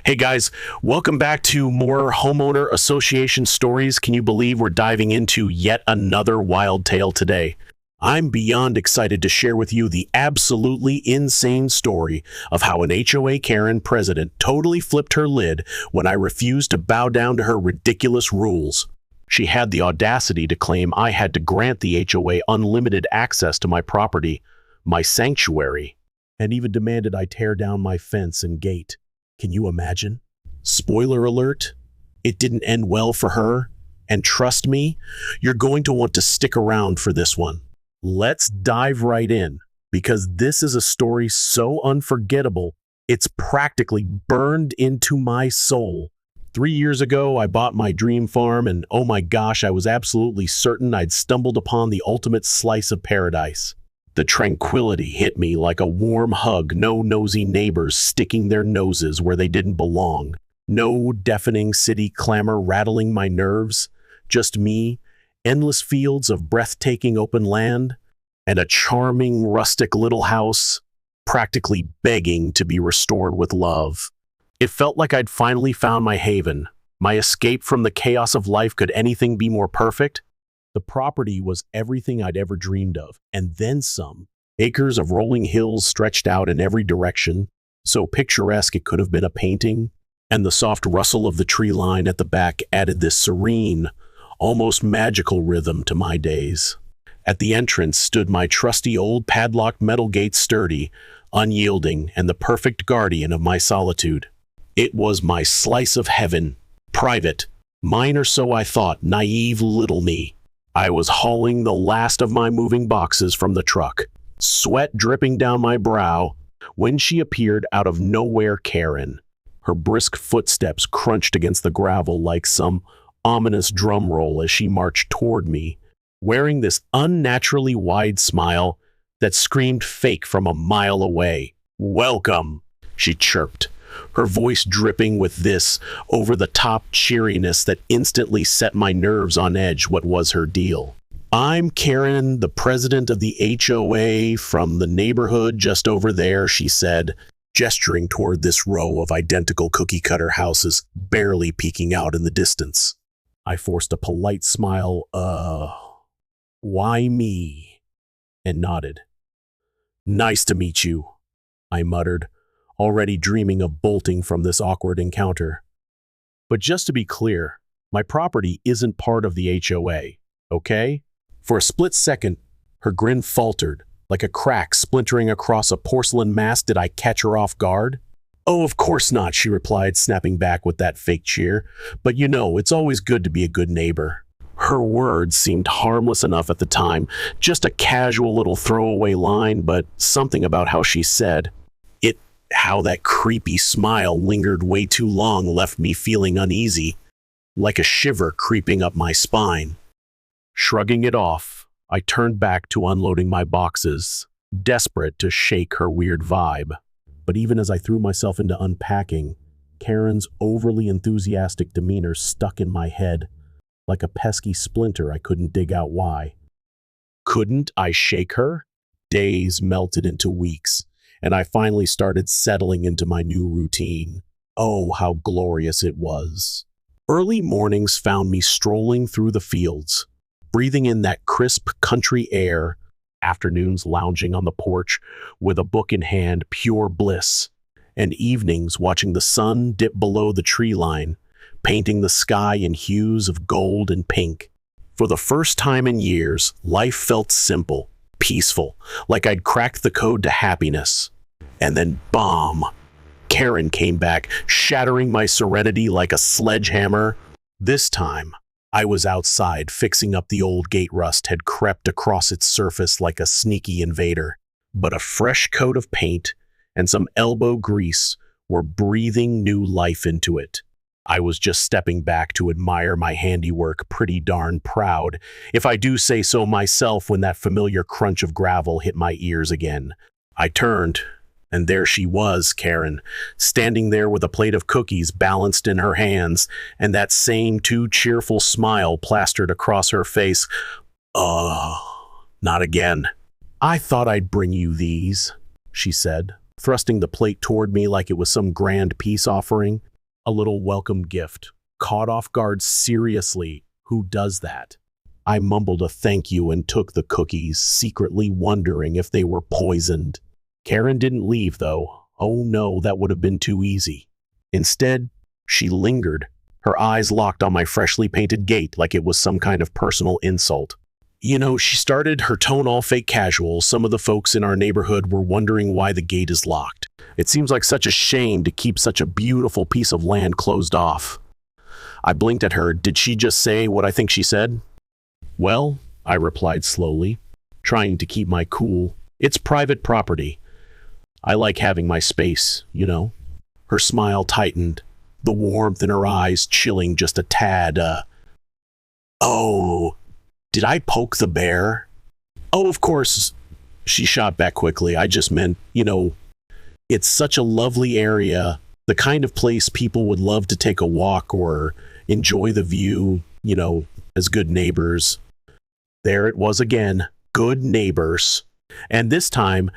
Hey guys, welcome back to more homeowner association stories. Can you believe we're diving into yet another wild tale today? I'm beyond excited to share with you the absolutely insane story of how an HOA Karen president totally flipped her lid when I refused to bow down to her ridiculous rules. She had the audacity to claim I had to grant the HOA unlimited access to my property, my sanctuary, and even demanded I tear down my fence and gate. Can you imagine? Spoiler alert, it didn't end well for her. And trust me, you're going to want to stick around for this one. Let's dive right in, because this is a story so unforgettable, it's practically burned into my soul. 3 years ago, I bought my dream farm, and oh my gosh, I was absolutely certain I'd stumbled upon the ultimate slice of paradise. The tranquility hit me like a warm hug, no nosy neighbors sticking their noses where they didn't belong. No deafening city clamor rattling my nerves. Just me, endless fields of breathtaking open land, and a charming rustic little house practically begging to be restored with love. It felt like I'd finally found my haven, my escape from the chaos of life. Could anything be more perfect? The property was everything I'd ever dreamed of, and then some. Acres of rolling hills stretched out in every direction, so picturesque it could have been a painting, and the soft rustle of the tree line at the back added this serene, almost magical rhythm to my days. At the entrance stood my trusty old padlocked metal gate, sturdy, unyielding, and the perfect guardian of my solitude. It was my slice of heaven, private, mine, or so I thought, naive little me. I was hauling the last of my moving boxes from the truck, sweat dripping down my brow, when she appeared out of nowhere. Karen. Her brisk footsteps crunched against the gravel like some ominous drum roll as she marched toward me, wearing this unnaturally wide smile that screamed fake from a mile away. "Welcome," she chirped, her voice dripping with this over-the-top cheeriness that instantly set my nerves on edge. What was her deal? "I'm Karen, the president of the HOA from the neighborhood just over there," she said, gesturing toward this row of identical cookie-cutter houses barely peeking out in the distance. I forced a polite smile, why me? And nodded. "Nice to meet you," I muttered, already dreaming of bolting from this awkward encounter. "But just to be clear, my property isn't part of the HOA, okay?" For a split second, her grin faltered, like a crack splintering across a porcelain mask. Did I catch her off guard? "Oh, of course not," she replied, snapping back with that fake cheer. "But you know, it's always good to be a good neighbor." Her words seemed harmless enough at the time, just a casual little throwaway line, but something about how she said it, how that creepy smile lingered way too long, left me feeling uneasy, like a shiver creeping up my spine. Shrugging it off, I turned back to unloading my boxes, desperate to shake her weird vibe. But even as I threw myself into unpacking, Karen's overly enthusiastic demeanor stuck in my head, like a pesky splinter I couldn't dig out why. Couldn't I shake her? Days melted into weeks, and I finally started settling into my new routine. Oh, how glorious it was. Early mornings found me strolling through the fields, breathing in that crisp country air, afternoons lounging on the porch with a book in hand, pure bliss, and evenings watching the sun dip below the tree line, painting the sky in hues of gold and pink. For the first time in years, life felt simple, peaceful, like I'd cracked the code to happiness. And then, bomb! Karen came back, shattering my serenity like a sledgehammer. This time, I was outside, fixing up. The old gate rust had crept across its surface like a sneaky invader, but a fresh coat of paint and some elbow grease were breathing new life into it. I was just stepping back to admire my handiwork, pretty darn proud, if I do say so myself, when that familiar crunch of gravel hit my ears again. I turned, and there she was, Karen, standing there with a plate of cookies balanced in her hands, and that same too cheerful smile plastered across her face. Not again. "I thought I'd bring you these," she said, thrusting the plate toward me like it was some grand peace offering. A little welcome gift. Caught off guard, seriously. Who does that? I mumbled a thank you and took the cookies, secretly wondering if they were poisoned. Karen didn't leave, though. Oh no, that would have been too easy. Instead, she lingered, her eyes locked on my freshly painted gate like it was some kind of personal insult. You know, she started her tone all fake casual. Some of the folks in our neighborhood were wondering why the gate is locked. It seems like such a shame to keep such a beautiful piece of land closed off. I blinked at her. Did she just say what I think she said? Well, I replied slowly, trying to keep my cool. It's private property. I like having my space, you know. Her smile tightened, the warmth in her eyes chilling just a tad. Oh, did I poke the bear? Oh, of course, she shot back quickly. I just meant, you know, it's such a lovely area, the kind of place people would love to take a walk or enjoy the view, you know, as good neighbors. There it was again, good neighbors. And this time,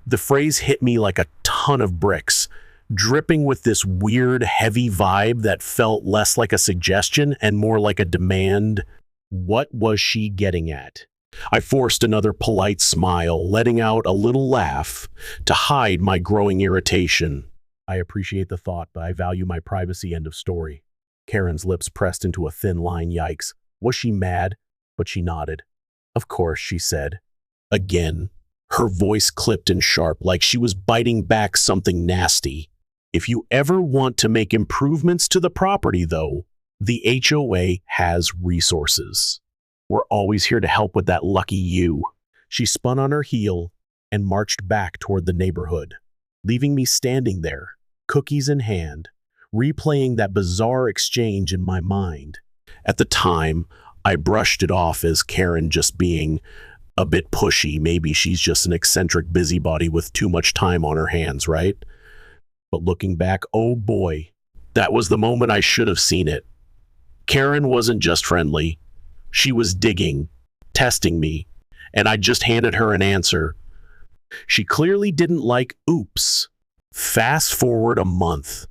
the phrase hit me like a ton of bricks, dripping with this weird, heavy vibe that felt less like a suggestion and more like a demand. What was she getting at? I forced another polite smile, letting out a little laugh to hide my growing irritation. I appreciate the thought, but I value my privacy. End of story. Karen's lips pressed into a thin line. Yikes. Was she mad? But she nodded. Of course, she said. Again, her voice clipped and sharp, like she was biting back something nasty. If you ever want to make improvements to the property, though, the HOA has resources. We're always here to help with that, lucky you. She spun on her heel and marched back toward the neighborhood, leaving me standing there, cookies in hand, replaying that bizarre exchange in my mind. At the time, I brushed it off as Karen just being a bit pushy. Maybe she's just an eccentric busybody with too much time on her hands, right? But looking back, oh boy, that was the moment I should have seen it. Karen wasn't just friendly. She was digging, testing me, and I just handed her an answer. She clearly didn't like oops. Fast forward a month,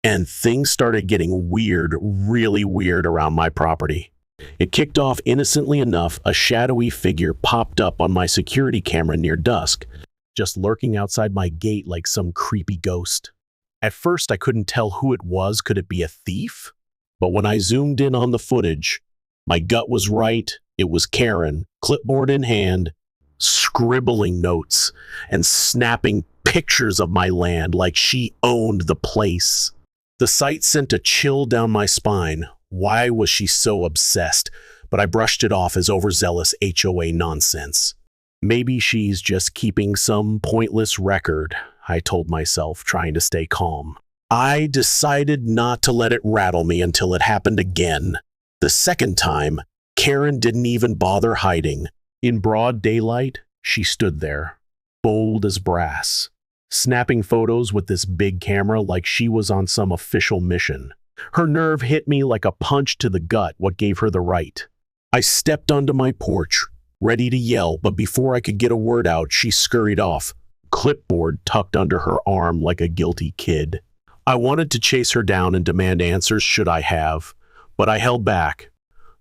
and things started getting weird, really weird around my property. It kicked off innocently enough. A shadowy figure popped up on my security camera near dusk, just lurking outside my gate like some creepy ghost. At first, I couldn't tell who it was. Could it be a thief? But when I zoomed in on the footage, my gut was right. It was Karen, clipboard in hand, scribbling notes and snapping pictures of my land like she owned the place. The sight sent a chill down my spine. Why was she so obsessed? But I brushed it off as overzealous HOA nonsense. Maybe she's just keeping some pointless record, I told myself, trying to stay calm. I decided not to let it rattle me until it happened again. The second time, Karen didn't even bother hiding. In broad daylight, she stood there, bold as brass, snapping photos with this big camera like she was on some official mission. Her nerve hit me like a punch to the gut. What gave her the right? I stepped onto my porch, ready to yell, but before I could get a word out, she scurried off, clipboard tucked under her arm like a guilty kid. I wanted to chase her down and demand answers, should I have, but I held back,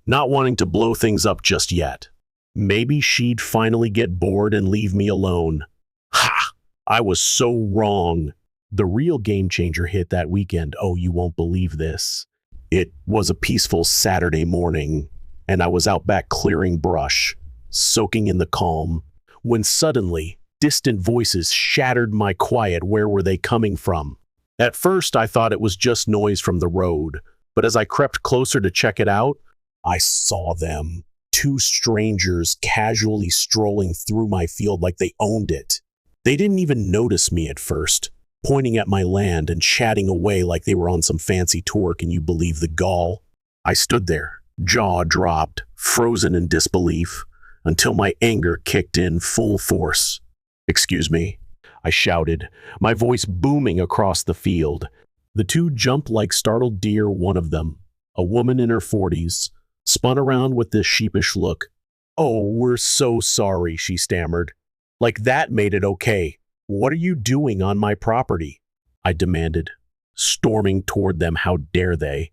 not wanting to blow things up just yet. Maybe she'd finally get bored and leave me alone. Ha! I was so wrong. The real game changer hit that weekend. Oh, you won't believe this. It was a peaceful Saturday morning, and I was out back clearing brush, soaking in the calm, when suddenly, distant voices shattered my quiet. Where were they coming from? At first, I thought it was just noise from the road, but as I crept closer to check it out, I saw them. Two strangers casually strolling through my field like they owned it. They didn't even notice me at first, pointing at my land and chatting away like they were on some fancy tour. Can you believe the gall? I stood there, jaw dropped, frozen in disbelief, until my anger kicked in full force. "Excuse me," I shouted, my voice booming across the field. The two jumped like startled deer. One of them, a woman in her 40s, spun around with this sheepish look. "Oh, we're so sorry," she stammered. Like that made it okay. "What are you doing on my property?" I demanded. storming toward them. How dare they?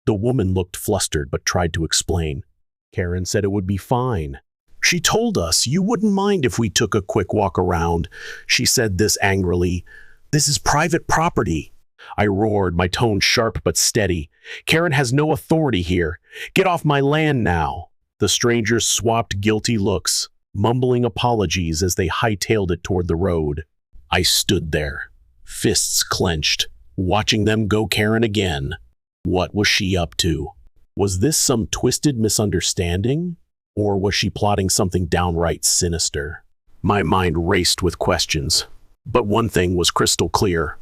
The woman looked flustered but tried to explain. Karen said it would be fine. She told us you wouldn't mind if we took a quick walk around. She said this angrily. This is private property. I roared, my tone sharp but steady. Karen has no authority here. Get off my land now. The strangers swapped guilty looks, mumbling apologies as they hightailed it toward the road. I stood there, fists clenched, watching them go Karen again. What was she up to? Was this some twisted misunderstanding? Or was she plotting something downright sinister? My mind raced with questions, but one thing was crystal clear.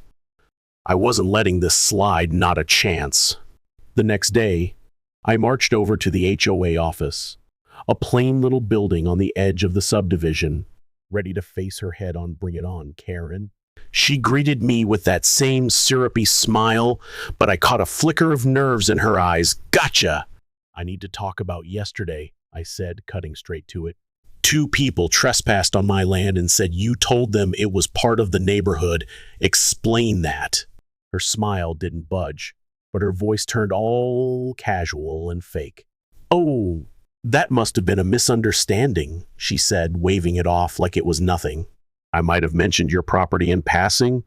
I wasn't letting this slide, not a chance. The next day, I marched over to the HOA office, a plain little building on the edge of the subdivision, ready to face her head on. Bring it on, Karen. She greeted me with that same syrupy smile, but I caught a flicker of nerves in her eyes. Gotcha! I need to talk about yesterday, I said, cutting straight to it. 2 people trespassed on my land and said you told them it was part of the neighborhood. Explain that. Her smile didn't budge, but her voice turned all casual and fake. Oh, that must have been a misunderstanding, she said, waving it off like it was nothing. I might have mentioned your property in passing,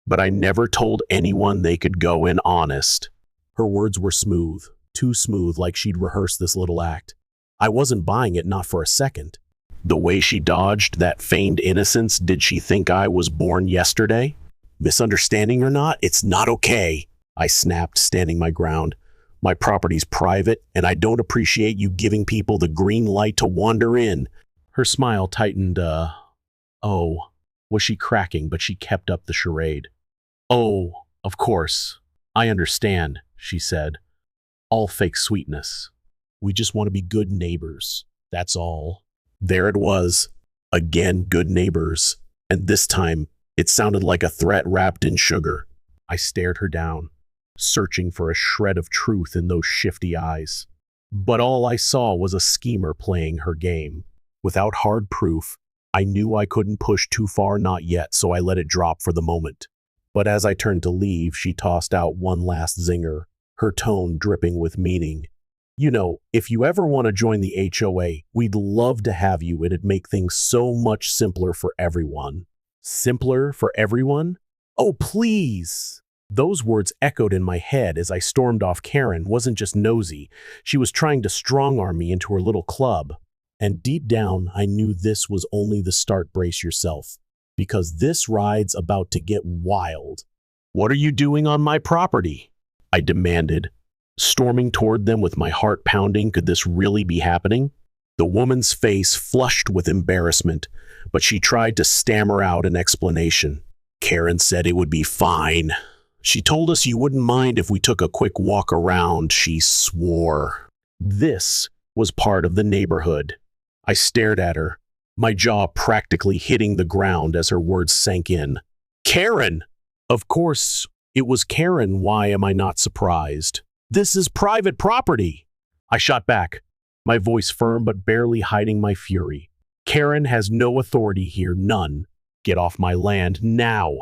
but I never told anyone they could go in honest. Her words were smooth, too smooth, like she'd rehearsed this little act. I wasn't buying it, not for a second. The way she dodged that feigned innocence, did she think I was born yesterday? Misunderstanding or not, it's not okay, I snapped, standing my ground. My property's private, and I don't appreciate you giving people the green light to wander in. Her smile tightened. Oh, was she cracking, but she kept up the charade. Oh, of course. I understand, she said. All fake sweetness. We just want to be good neighbors, that's all. There it was. Again, good neighbors. And this time, it sounded like a threat wrapped in sugar. I stared her down, searching for a shred of truth in those shifty eyes. But all I saw was a schemer playing her game. Without hard proof, I knew I couldn't push too far, not yet, so I let it drop for the moment. But as I turned to leave, she tossed out one last zinger, her tone dripping with meaning. You know, if you ever want to join the HOA, we'd love to have you. It'd make things so much simpler for everyone. Simpler for everyone? Oh, please! Those words echoed in my head as I stormed off. Karen wasn't just nosy. She was trying to strong-arm me into her little club. And deep down, I knew this was only the start. Brace yourself, because this ride's about to get wild. What are you doing on my property? I demanded, storming toward them with my heart pounding. Could this really be happening? The woman's face flushed with embarrassment, but she tried to stammer out an explanation. Karen said it would be fine. She told us you wouldn't mind if we took a quick walk around, she swore. This was part of the neighborhood. I stared at her, my jaw practically hitting the ground as her words sank in. Karen! Of course, it was Karen. Why am I not surprised? This is private property. I shot back, my voice firm but barely hiding my fury. Karen has no authority here, none. Get off my land now.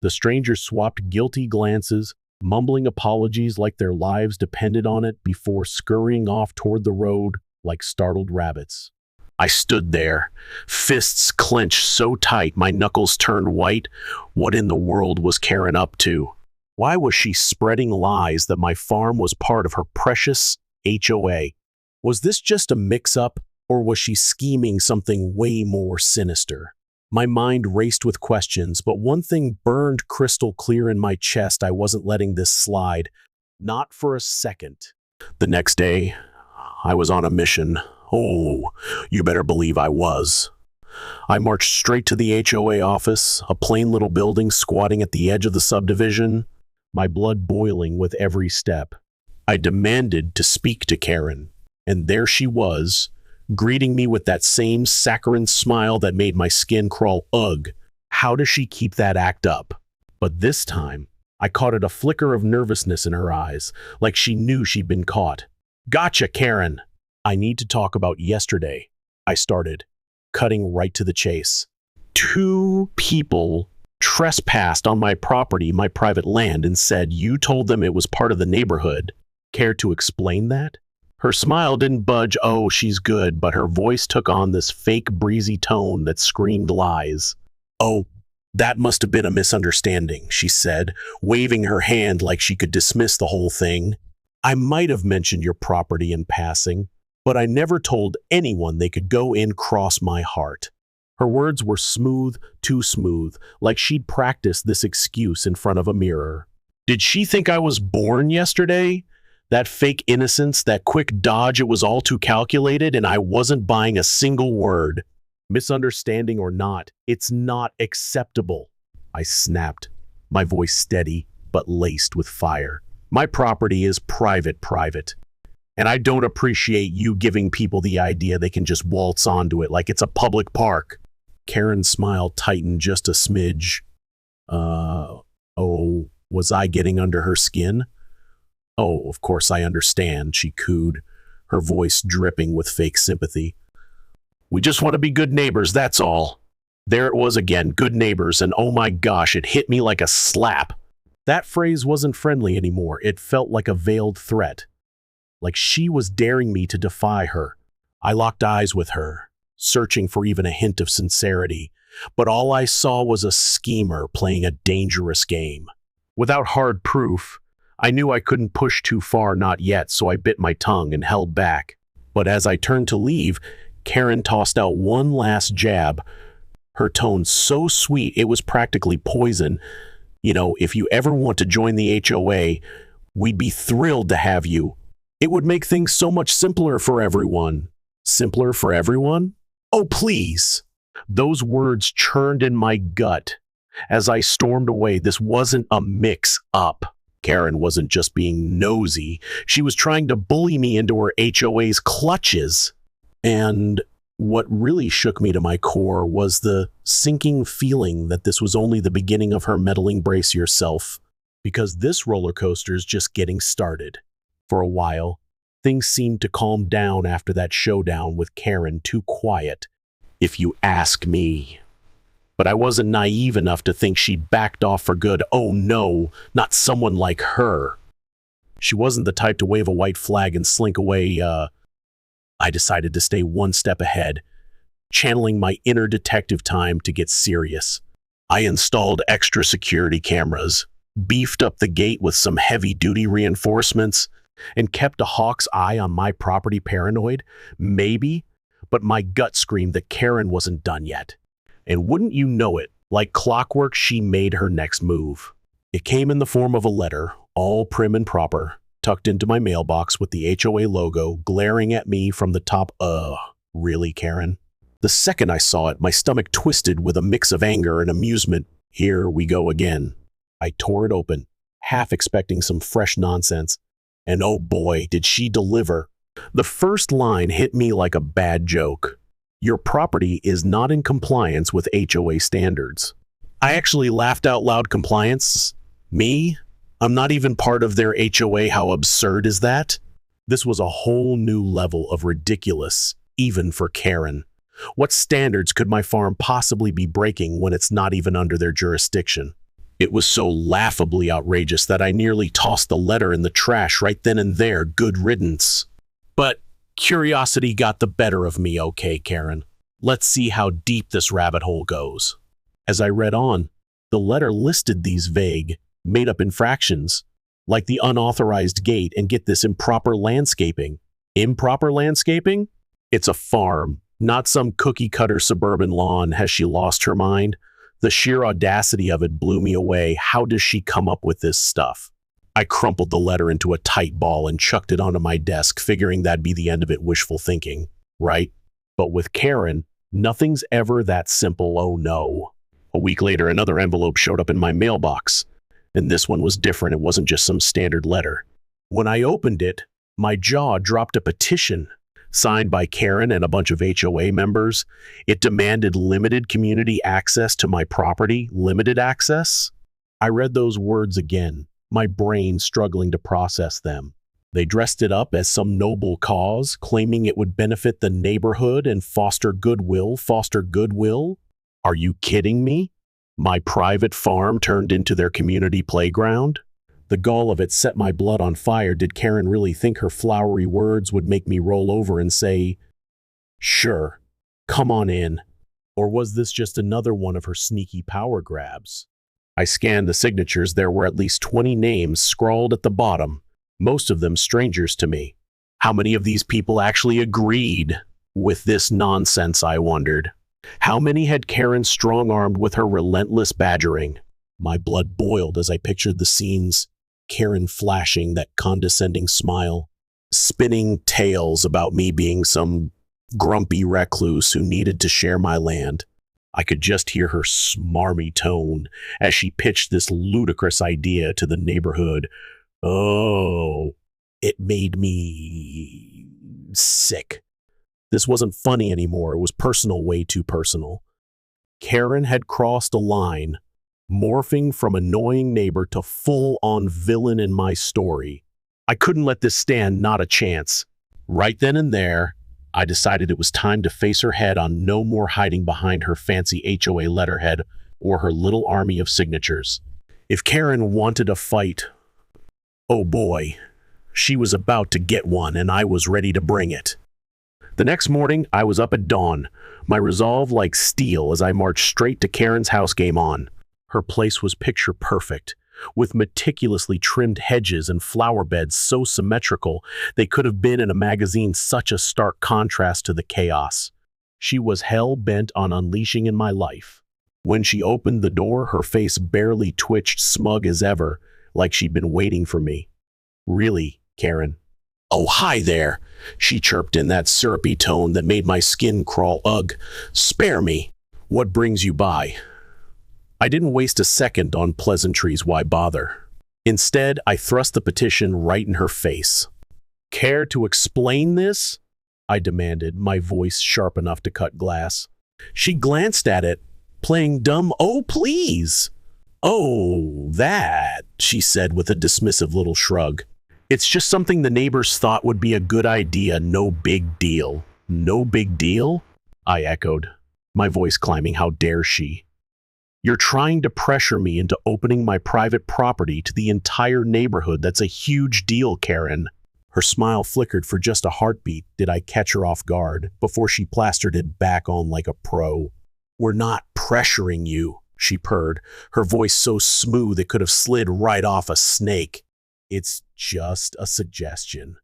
The strangers swapped guilty glances, mumbling apologies like their lives depended on it before scurrying off toward the road like startled rabbits. I stood there, fists clenched so tight my knuckles turned white. What in the world was Karen up to? Why was she spreading lies that my farm was part of her precious HOA? Was this just a mix-up, or was she scheming something way more sinister? My mind raced with questions, but one thing burned crystal clear in my chest. I wasn't letting this slide. Not for a second. The next day, I was on a mission. Oh, you better believe I was. I marched straight to the HOA office, a plain little building squatting at the edge of the subdivision, my blood boiling with every step. I demanded to speak to Karen, and there she was, greeting me with that same saccharine smile that made my skin crawl. Ugh, how does she keep that act up? But this time, I caught a flicker of nervousness in her eyes, like she knew she'd been caught. Gotcha, Karen. I need to talk about yesterday, I started, cutting right to the chase. 2 people trespassed on my property, my private land, and said you told them it was part of the neighborhood. Care to explain that? Her smile didn't budge, oh, she's good, but her voice took on this fake breezy tone that screamed lies. Oh, that must have been a misunderstanding, she said, waving her hand like she could dismiss the whole thing. I might have mentioned your property in passing, but I never told anyone they could go in cross my heart. Her words were smooth, too smooth, like she'd practiced this excuse in front of a mirror. Did she think I was born yesterday? That fake innocence, that quick dodge, it was all too calculated, and I wasn't buying a single word. Misunderstanding or not, it's not acceptable. I snapped, my voice steady but laced with fire. My property is private, and I don't appreciate you giving people the idea they can just waltz onto it like it's a public park. Karen's smile tightened just a smidge. Oh, was I getting under her skin? Oh, of course I understand, she cooed, her voice dripping with fake sympathy. We just want to be good neighbors, that's all. There it was again, good neighbors, and oh my gosh, it hit me like a slap. That phrase wasn't friendly anymore. It felt like a veiled threat, like she was daring me to defy her. I locked eyes with her, searching for even a hint of sincerity, but all I saw was a schemer playing a dangerous game. Without hard proof, I knew I couldn't push too far, not yet, so I bit my tongue and held back. But as I turned to leave, Karen tossed out one last jab, her tone so sweet it was practically poison. You know, if you ever want to join the HOA, we'd be thrilled to have you. It would make things so much simpler for everyone. Simpler for everyone? Oh, please. Those words churned in my gut. As I stormed away, this wasn't a mix-up. Karen wasn't just being nosy. She was trying to bully me into her HOA's clutches. And what really shook me to my core was the sinking feeling that this was only the beginning of her meddling. Brace yourself, because this roller coaster's just getting started. For a while, things seemed to calm down after that showdown with Karen. Too quiet, if you ask me. But I wasn't naive enough to think she'd backed off for good. Oh no, not someone like her. She wasn't the type to wave a white flag and slink away. I decided to stay one step ahead, channeling my inner detective time to get serious. I installed extra security cameras, beefed up the gate with some heavy-duty reinforcements, and kept a hawk's eye on my property. Paranoid? Maybe, but my gut screamed that Karen wasn't done yet. And wouldn't you know it, like clockwork, she made her next move. It came in the form of a letter, all prim and proper, tucked into my mailbox with the HOA logo glaring at me from the top. Really, Karen? The second I saw it, my stomach twisted with a mix of anger and amusement. Here we go again. I tore it open, half expecting some fresh nonsense. And oh boy, did she deliver. The first line hit me like a bad joke. Your property is not in compliance with HOA standards. I actually laughed out loud. Compliance? Me? I'm not even part of their HOA. How absurd is that? This was a whole new level of ridiculous, even for Karen. What standards could my farm possibly be breaking when it's not even under their jurisdiction? It was so laughably outrageous that I nearly tossed the letter in the trash right then and there. Good riddance. But curiosity got the better of me. Okay, Karen, let's see how deep this rabbit hole goes. As I read on, the letter listed these vague, made-up infractions, like the unauthorized gate and, get this, improper landscaping. Improper landscaping? It's a farm, not some cookie-cutter suburban lawn. Has she lost her mind? The sheer audacity of it blew me away. How does she come up with this stuff? I crumpled the letter into a tight ball and chucked it onto my desk, figuring that'd be the end of it. Wishful thinking, right? But with Karen, nothing's ever that simple. Oh no. A week later, another envelope showed up in my mailbox, and this one was different. It wasn't just some standard letter. When I opened it, my jaw dropped. A petition signed by Karen and a bunch of HOA members. It demanded limited community access to my property. Limited access? I read those words again, my brain struggling to process them. They dressed it up as some noble cause, claiming it would benefit the neighborhood and foster goodwill. Foster goodwill? Are you kidding me? My private farm turned into their community playground? The gall of it set my blood on fire. Did Karen really think her flowery words would make me roll over and say, "Sure, come on in"? Or was this just another one of her sneaky power grabs? I scanned the signatures. There were at least 20 names scrawled at the bottom, most of them strangers to me. How many of these people actually agreed with this nonsense, I wondered? How many had Karen strong-armed with her relentless badgering? My blood boiled as I pictured the scenes, Karen flashing that condescending smile, spinning tales about me being some grumpy recluse who needed to share my land. I could just hear her smarmy tone as she pitched this ludicrous idea to the neighborhood. Oh, it made me sick. This wasn't funny anymore. It was personal, way too personal. Karen had crossed a line, morphing from annoying neighbor to full-on villain in my story. I couldn't let this stand, not a chance. Right then and there, I decided it was time to face her head on. No more hiding behind her fancy HOA letterhead or her little army of signatures. If Karen wanted a fight, oh boy, she was about to get one, and I was ready to bring it. The next morning, I was up at dawn, my resolve like steel as I marched straight to Karen's house. Game on. Her place was picture perfect, with meticulously trimmed hedges and flower beds so symmetrical they could have been in a magazine. Such a stark contrast to the chaos. She was hell-bent on unleashing in my life. When she opened the door, her face barely twitched, smug as ever, like she'd been waiting for me. "Really, Karen?" "Oh, hi there," she chirped in that syrupy tone that made my skin crawl. "Ugh, spare me. What brings you by?" I didn't waste a second on pleasantries. Why bother? Instead, I thrust the petition right in her face. "Care to explain this?" I demanded, my voice sharp enough to cut glass. She glanced at it, playing dumb. "Oh, please." "Oh, that," she said with a dismissive little shrug. "It's just something the neighbors thought would be a good idea. No big deal." "No big deal?" I echoed, my voice climbing. How dare she? "You're trying to pressure me into opening my private property to the entire neighborhood. That's a huge deal, Karen." Her smile flickered for just a heartbeat. Did I catch her off guard before she plastered it back on like a pro? "We're not pressuring you," she purred, her voice so smooth it could have slid right off a snake. "It's just a suggestion.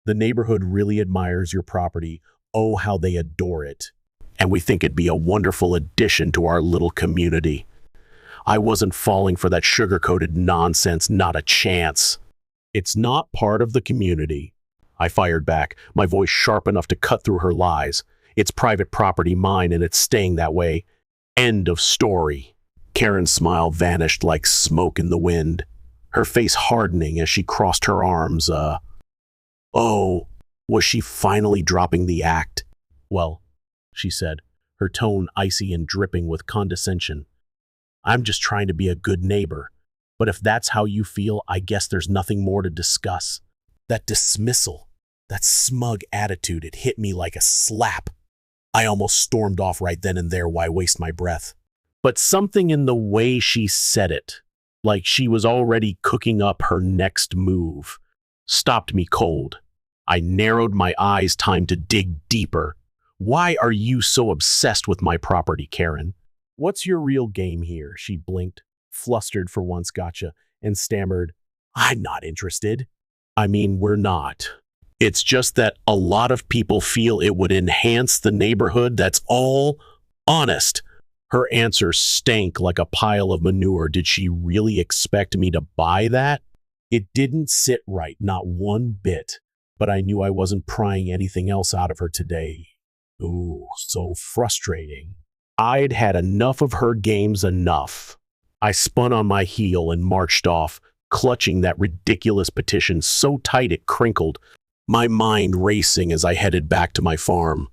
The neighborhood really admires your property. Oh, how they adore it. And we think it'd be a wonderful addition to our little community." I wasn't falling for that sugar-coated nonsense, not a chance. "It's not part of the community," I fired back, my voice sharp enough to cut through her lies. "It's private property, mine, and it's staying that way. End of story." Karen's smile vanished like smoke in the wind, her face hardening as she crossed her arms. Oh, was she finally dropping the act? "Well," she said, her tone icy and dripping with condescension, "I'm just trying to be a good neighbor. But if that's how you feel, I guess there's nothing more to discuss." That dismissal, that smug attitude, it hit me like a slap. I almost stormed off right then and there. Why waste my breath? But something in the way she said it, like she was already cooking up her next move, stopped me cold. I narrowed my eyes, time to dig deeper. "Why are you so obsessed with my property, Karen? What's your real game here?" She blinked, flustered for once, gotcha, and stammered, "I'm not interested." "I mean, we're not. It's just that a lot of people feel it would enhance the neighborhood, that's all. Honest." Her answer stank like a pile of manure. Did she really expect me to buy that? It didn't sit right, not one bit, but I knew I wasn't prying anything else out of her today. Ooh, so frustrating. I'd had enough of her games, enough. I spun on my heel and marched off, clutching that ridiculous petition so tight it crinkled, my mind racing as I headed back to my farm.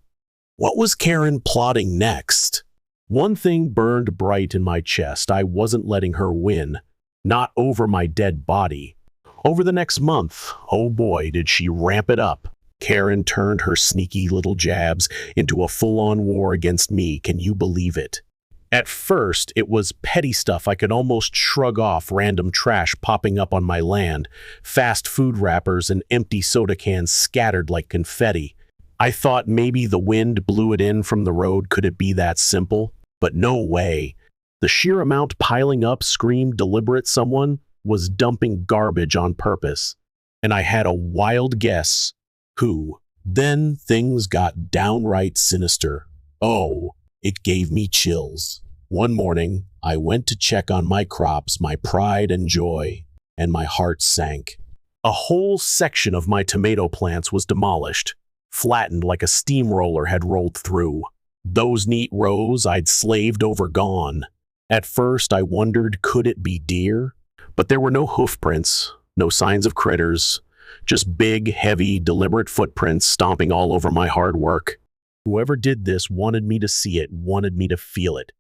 What was Karen plotting next? One thing burned bright in my chest. I wasn't letting her win. Not over my dead body. Over the next month, oh boy, did she ramp it up. Karen turned her sneaky little jabs into a full-on war against me. Can you believe it? At first, it was petty stuff I could almost shrug off, random trash popping up on my land, fast food wrappers and empty soda cans scattered like confetti. I thought maybe the wind blew it in from the road. Could it be that simple? But no way. The sheer amount piling up screamed deliberate. Someone was dumping garbage on purpose. And I had a wild guess. Who? Then things got downright sinister. Oh, it gave me chills. One morning, I went to check on my crops, my pride and joy, and my heart sank. A whole section of my tomato plants was demolished, flattened like a steamroller had rolled through. Those neat rows I'd slaved over gone. At first, I wondered, could it be deer? But there were no hoof prints, no signs of critters, just big, heavy, deliberate footprints stomping all over my hard work. Whoever did this wanted me to see it, wanted me to feel it.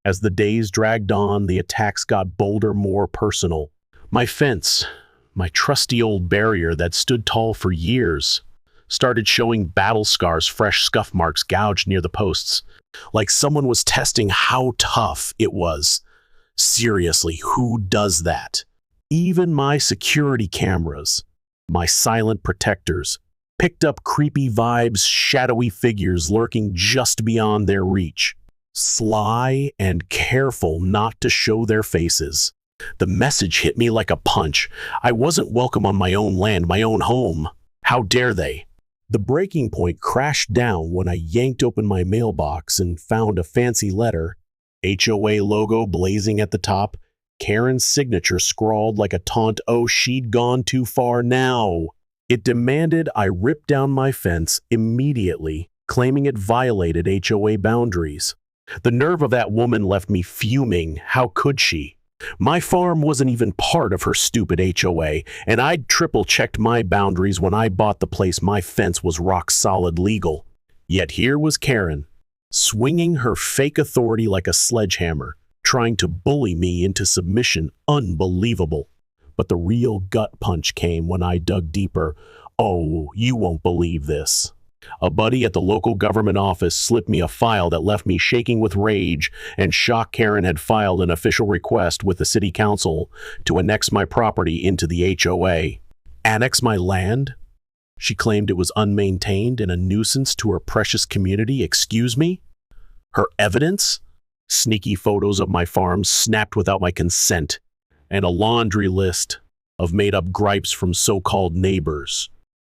As the days dragged on, the attacks got bolder, more personal. My fence, my trusty old barrier that stood tall for years, started showing battle scars, fresh scuff marks gouged near the posts, like someone was testing how tough it was. Seriously, who does that? Even my security cameras, my silent protectors, picked up creepy vibes, shadowy figures lurking just beyond their reach, sly and careful not to show their faces. The message hit me like a punch. I wasn't welcome on my own land, my own home. How dare they? The breaking point crashed down when I yanked open my mailbox and found a fancy letter, HOA logo blazing at the top, Karen's signature scrawled like a taunt. Oh, she'd gone too far now. It demanded I rip down my fence immediately, claiming it violated HOA boundaries. The nerve of that woman left me fuming. How could she? My farm wasn't even part of her stupid HOA, and I'd triple-checked my boundaries when I bought the place. My fence was rock-solid legal. Yet here was Karen, swinging her fake authority like a sledgehammer, trying to bully me into submission. Unbelievable. But the real gut punch came when I dug deeper. Oh, you won't believe this. A buddy at the local government office slipped me a file that left me shaking with rage and shock. Karen had filed an official request with the city council to annex my property into the HOA. Annex my land? She claimed it was unmaintained and a nuisance to her precious community. Excuse me? Her evidence? Sneaky photos of my farm snapped without my consent, and a laundry list of made-up gripes from so-called neighbors.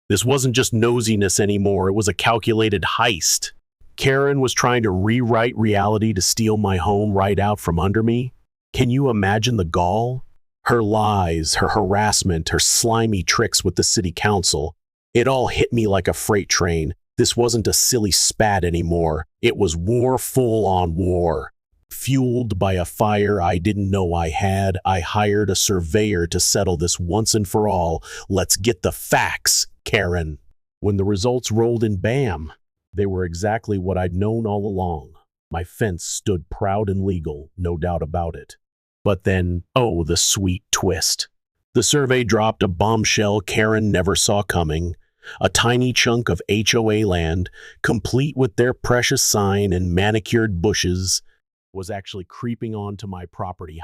This wasn't just nosiness anymore, it was a calculated heist. Karen was trying to rewrite reality to steal my home right out from under me. Can you imagine the gall? Her lies, her harassment, her slimy tricks with the city council. It all hit me like a freight train. This wasn't a silly spat anymore. It was war, full-on war. Fueled by a fire I didn't know I had, I hired a surveyor to settle this once and for all. Let's get the facts, Karen. When the results rolled in, bam, they were exactly what I'd known all along. My fence stood proud and legal, no doubt about it. But then, oh, the sweet twist. The survey dropped a bombshell Karen never saw coming. A tiny chunk of HOA land, complete with their precious sign and manicured bushes, was actually creeping onto my property.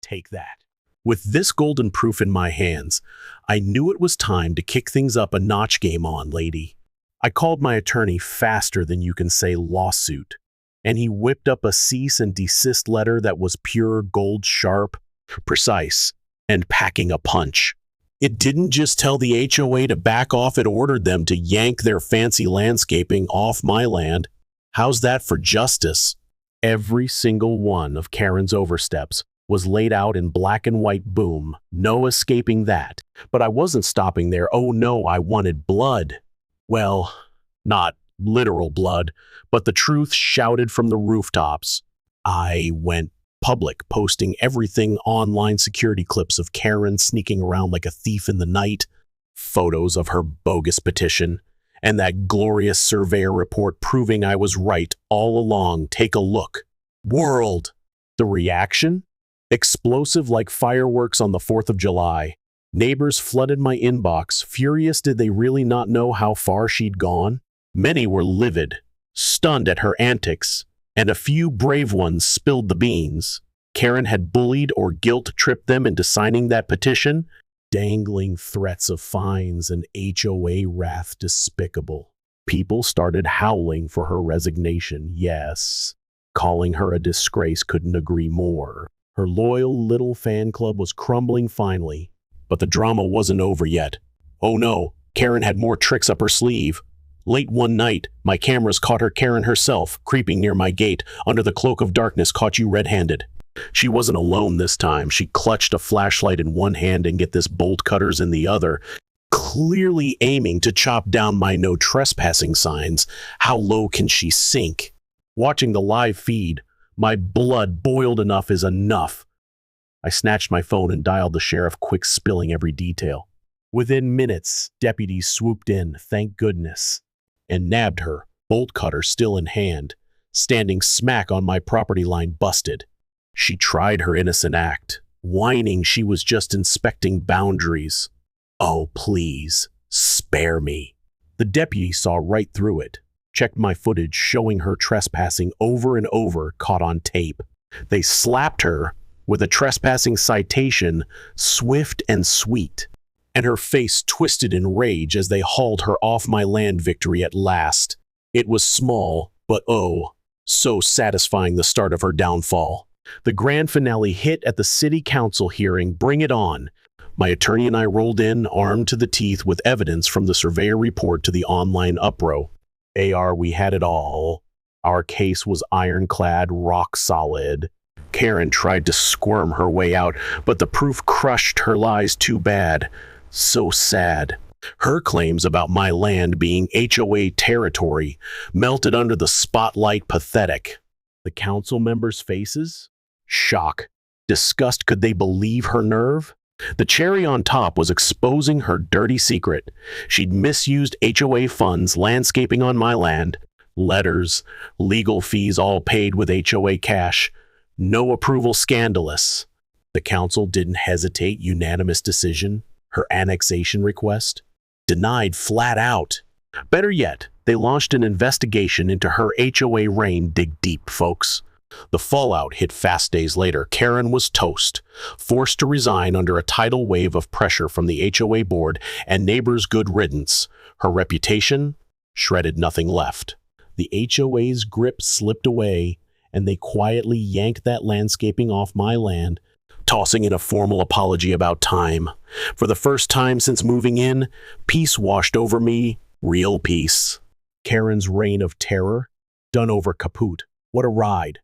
Take that. With this golden proof in my hands, I knew it was time to kick things up a notch. Game on, lady. I called my attorney faster than you can say lawsuit, and he whipped up a cease and desist letter that was pure gold, sharp, precise, and packing a punch. It didn't just tell the HOA to back off, it ordered them to yank their fancy landscaping off my land. How's that for justice? Every single one of Karen's oversteps was laid out in black and white. Boom, no escaping that. But I wasn't stopping there. Oh no, I wanted blood. Well, not literal blood, but the truth shouted from the rooftops. I went public, posting everything online, security clips of Karen sneaking around like a thief in the night, photos of her bogus petition, and that glorious surveyor report proving I was right all along. Take a look. World. The reaction? Explosive like fireworks on the 4th of July. Neighbors flooded my inbox, furious. Did they really not know how far she'd gone? Many were livid, stunned at her antics. and a few brave ones spilled the beans. Karen had bullied or guilt-tripped them into signing that petition, dangling threats of fines and HOA wrath despicable. People started howling for her resignation, yes. Calling her a disgrace, couldn't agree more. Her loyal little fan club was crumbling finally. But the drama wasn't over yet. Oh no, Karen had more tricks up her sleeve. Late one night, my cameras caught Karen herself, creeping near my gate, under the cloak of darkness caught you red-handed. She wasn't alone this time. She clutched a flashlight in one hand and get this bolt cutters in the other, clearly aiming to chop down my no trespassing signs. How low can she sink? Watching the live feed, my blood boiled. Enough is enough. I snatched my phone and dialed the sheriff, quick spilling every detail. Within minutes, deputies swooped in, thank goodness, and nabbed her, bolt cutter still in hand, standing smack on my property line, busted. She tried her innocent act, whining she was just inspecting boundaries. Oh, please, spare me. The deputy saw right through it, checked my footage showing her trespassing over and over, caught on tape. They slapped her with a trespassing citation, swift and sweet, and her face twisted in rage as they hauled her off my land. Victory at last. It was small, but oh, so satisfying. The start of her downfall. The grand finale hit at the city council hearing. Bring it on. My attorney and I rolled in, armed to the teeth with evidence from the surveyor report to the online upro. We had it all. Our case was ironclad, rock solid. Karen tried to squirm her way out, but the proof crushed her lies too bad. So sad. Her claims about my land being HOA territory melted under the spotlight. Pathetic. The council members' faces? Shock. Disgust. Could they believe her nerve? The cherry on top was exposing her dirty secret. She'd misused HOA funds, landscaping on my land, letters, legal fees all paid with HOA cash. No approval. Scandalous. The council didn't hesitate. Unanimous decision. Her annexation request denied flat out. Better yet, they launched an investigation into her HOA reign. Dig deep, folks. The fallout hit fast. Days later, Karen was toast, forced to resign under a tidal wave of pressure from the HOA board and neighbors. Good riddance. Her reputation shredded. Nothing left. The HOA's grip slipped away, and they quietly yanked that landscaping off my land, tossing in a formal apology about time. For the first time since moving in, peace washed over me. Real peace. Karen's reign of terror, done over kaput. What a ride.